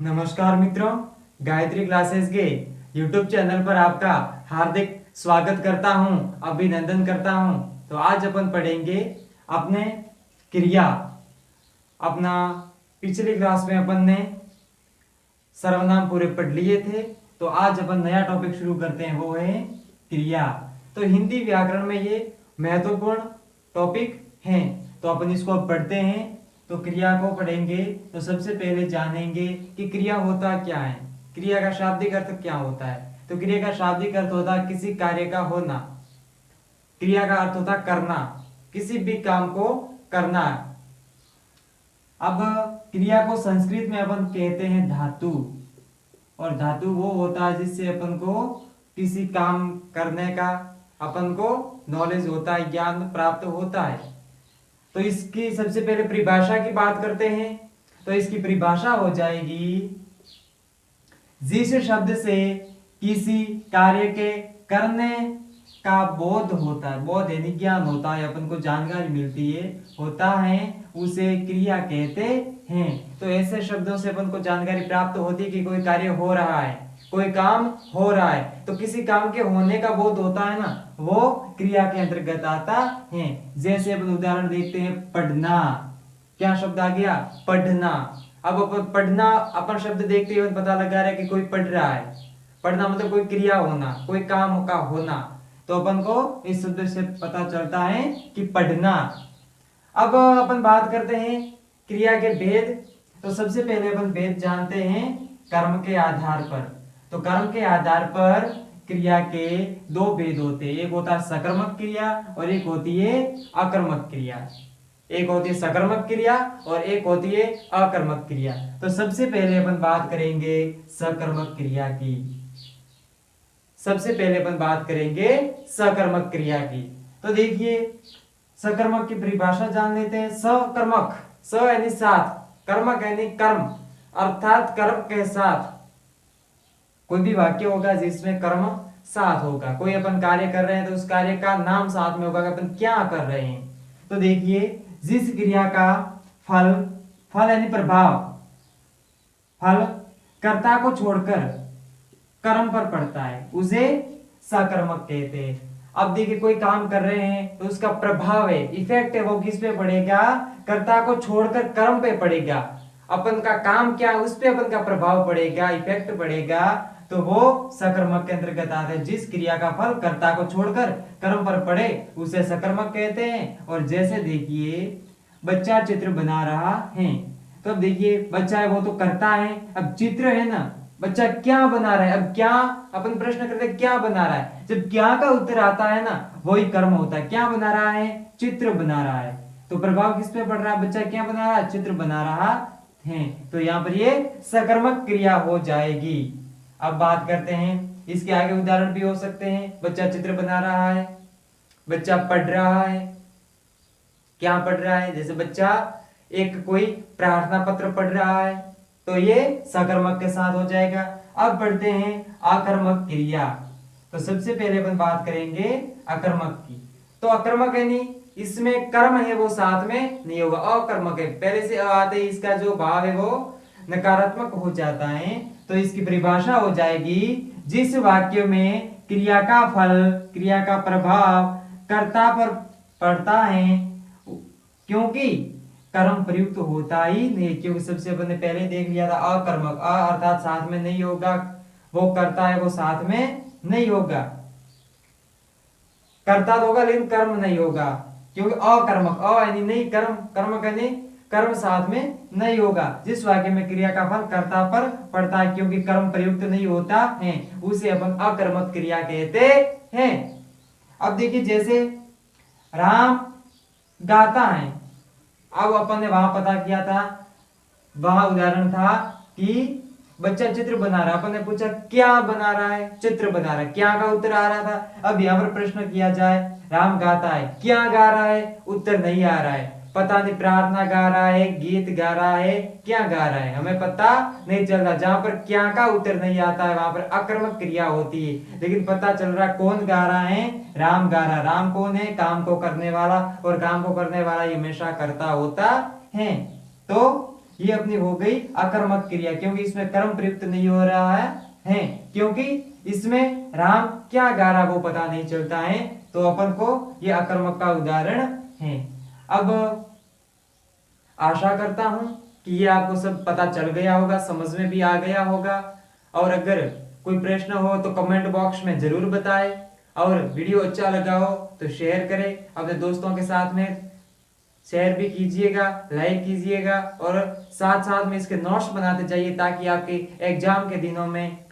नमस्कार मित्रों, गायत्री क्लासेस के YouTube चैनल पर आपका हार्दिक स्वागत करता हूं, अभिनंदन करता हूं। तो आज अपन पढ़ेंगे अपने क्रिया। अपना पिछली क्लास में अपन ने सर्वनाम पूरे पढ़ लिए थे, तो आज अपन नया टॉपिक शुरू करते हैं, वो है क्रिया। तो हिंदी व्याकरण में ये महत्वपूर्ण टॉपिक है, तो अपन इसको अब पढ़ते हैं। तो क्रिया को पढ़ेंगे तो सबसे पहले जानेंगे कि क्रिया होता क्या है, क्रिया का शाब्दिक अर्थ क्या होता है। तो क्रिया का शाब्दिक अर्थ होता है किसी कार्य का होना। क्रिया का अर्थ होता करना, किसी भी काम को करना। अब क्रिया को संस्कृत में अपन कहते हैं धातु, और धातु वो होता है जिससे अपन को किसी काम करने का अपन को नॉलेज होता है, ज्ञान प्राप्त होता है। तो इसकी सबसे पहले परिभाषा की बात करते हैं। तो इसकी परिभाषा हो जाएगी, जिस शब्द से किसी कार्य के करने का बोध होता है, बोध यानी ज्ञान होता है, अपन को जानकारी मिलती है, होता है, उसे क्रिया कहते हैं। तो ऐसे शब्दों से अपन को जानकारी प्राप्त होती है कि कोई कार्य हो रहा है, कोई काम हो रहा है। तो किसी काम के होने का बोध होता है ना, वो क्रिया के अंतर्गत आता है। जैसे अपन उदाहरण देखते हैं, पढ़ना। क्या शब्द आ गया? पढ़ना। अब अपन पढ़ना, अपन शब्द देखते हुए पता लगा रहे कि कोई पढ़ रहा है। पढ़ना मतलब कोई क्रिया होना, कोई काम का होना। तो अपन को इस शब्द से पता चलता है कि पढ़ना। अब अपन बात करते हैं क्रिया के भेद। तो सबसे पहले अपन भेद जानते हैं कर्म के आधार पर। तो कर्म के आधार पर क्रिया के दो भेद होते हैं, एक होता है सकर्मक क्रिया और एक होती है अकर्मक क्रिया। एक होती है सकर्मक क्रिया और एक होती है अकर्मक क्रिया। तो सबसे पहले अपन बात करेंगे सकर्मक क्रिया की। सबसे पहले अपन बात करेंगे सकर्मक क्रिया की। तो देखिए, सकर्मक की परिभाषा जान लेते हैं। सकर्मक, स यानी साथ, कर्मक यानी कर्म, अर्थात कर्म के साथ। कोई भी वाक्य होगा जिसमें कर्म साथ होगा, कोई अपन कार्य कर रहे हैं तो उस कार्य का नाम साथ में होगा कि अपन क्या कर रहे हैं। तो देखिए, जिस क्रिया का फल, फल यानी प्रभाव, फल कर्ता को छोड़कर कर्म पर पड़ता है, उसे सकर्मक कहते हैं। अब देखिए, कोई काम कर रहे हैं तो उसका प्रभाव है, इफेक्ट है, वो किस पे पड़ेगा? कर्ता को छोड़कर कर्म पे पड़ेगा। अपन का काम क्या है, उस पे अपन का प्रभाव पड़ेगा, इफेक्ट पड़ेगा, तो वो सकर्मक के अंतर्गत आता है। जिस क्रिया का फल कर्ता को छोड़कर कर्म पर पड़े उसे सकर्मक कहते हैं। और जैसे देखिए, बच्चा चित्र बना रहा है, तो अब देखिए, बच्चा है वो तो करता है, अब चित्र है ना, बच्चा क्या बना रहा है। अब क्या, अपन प्रश्न करते हैं क्या बना रहा है, जब क्या का उत्तर आता है ना, वही कर्म होता है। क्या बना रहा है? चित्र बना रहा है। तो प्रभाव किस पे पड़ रहा है? बच्चा क्या बना रहा है? चित्र बना रहा है। तो यहाँ पर ये सकर्मक क्रिया हो जाएगी। अब बात करते हैं, इसके आगे उदाहरण भी हो सकते हैं। बच्चा चित्र बना रहा है, बच्चा पढ़ रहा है। क्या पढ़ रहा है? जैसे बच्चा एक कोई प्रार्थना पत्र पढ़ रहा है, तो ये सकर्मक के साथ हो जाएगा। अब पढ़ते हैं आकर्मक क्रिया। तो सबसे पहले अपन बात करेंगे अकर्मक की। तो अकर्मक यानी इसमें कर्म है वो साथ में नहीं होगा, अकर्मक है। पहले से आते ही इसका जो भाव है वो नकारात्मक हो जाता है। तो इसकी परिभाषा हो जाएगी, जिस वाक्य में क्रिया का फल, क्रिया का प्रभाव कर्ता पर पड़ता है, क्योंकि कर्म प्रयुक्त होता ही नहीं। क्योंकि सबसे अपन ने पहले देख लिया था अकर्मक, अ अर्थात साथ में नहीं होगा, वो करता है वो साथ में नहीं होगा। करता तो होगा लेकिन कर्म नहीं होगा, क्योंकि अकर्मक, अ यानी नहीं, कर्म, कर्म यानी कर्म साथ में नहीं होगा। जिस वाक्य में क्रिया का फल कर्ता पर पड़ता है क्योंकि कर्म प्रयुक्त नहीं होता है, उसे अपन अकर्मक क्रिया कहते हैं। अब देखिए, जैसे राम गाता है, अब अपन ने वहां पता किया था, वहां उदाहरण था कि बच्चा चित्र बना रहा है। अपन ने पूछा क्या बना रहा है? चित्र बना रहा है। क्या का उत्तर आ रहा था। अब यहाँ पर प्रश्न किया जाए, राम गाता है, क्या गा रहा है? उत्तर नहीं आ रहा है। पता नहीं प्रार्थना गा रहा है, गीत गा रहा है, क्या गा रहा है, हमें पता नहीं चल रहा। जहां पर क्या का उत्तर नहीं आता है वहां पर अकर्मक क्रिया होती है। लेकिन पता चल रहा कौन गा रहा है, राम गा रहा। राम कौन है? काम को करने वाला, और काम को करने वाला ये हमेशा करता होता है। तो ये अपनी हो गई आकर्मक क्रिया, क्योंकि इसमें कर्म प्रयुक्त नहीं हो रहा है क्योंकि इसमें राम क्या गा रहा वो पता नहीं चलता है, तो अपन को ये आकर्मक का उदाहरण है। अब आशा करता हूं कि ये आपको सब पता चल गया होगा, समझ में भी आ गया होगा। और अगर कोई प्रश्न हो तो कमेंट बॉक्स में जरूर बताएं, और वीडियो अच्छा लगा हो तो शेयर करें, अपने दोस्तों के साथ में शेयर भी कीजिएगा, लाइक कीजिएगा, और साथ साथ में इसके नोट्स बनाते जाइए ताकि आपके एग्जाम के दिनों में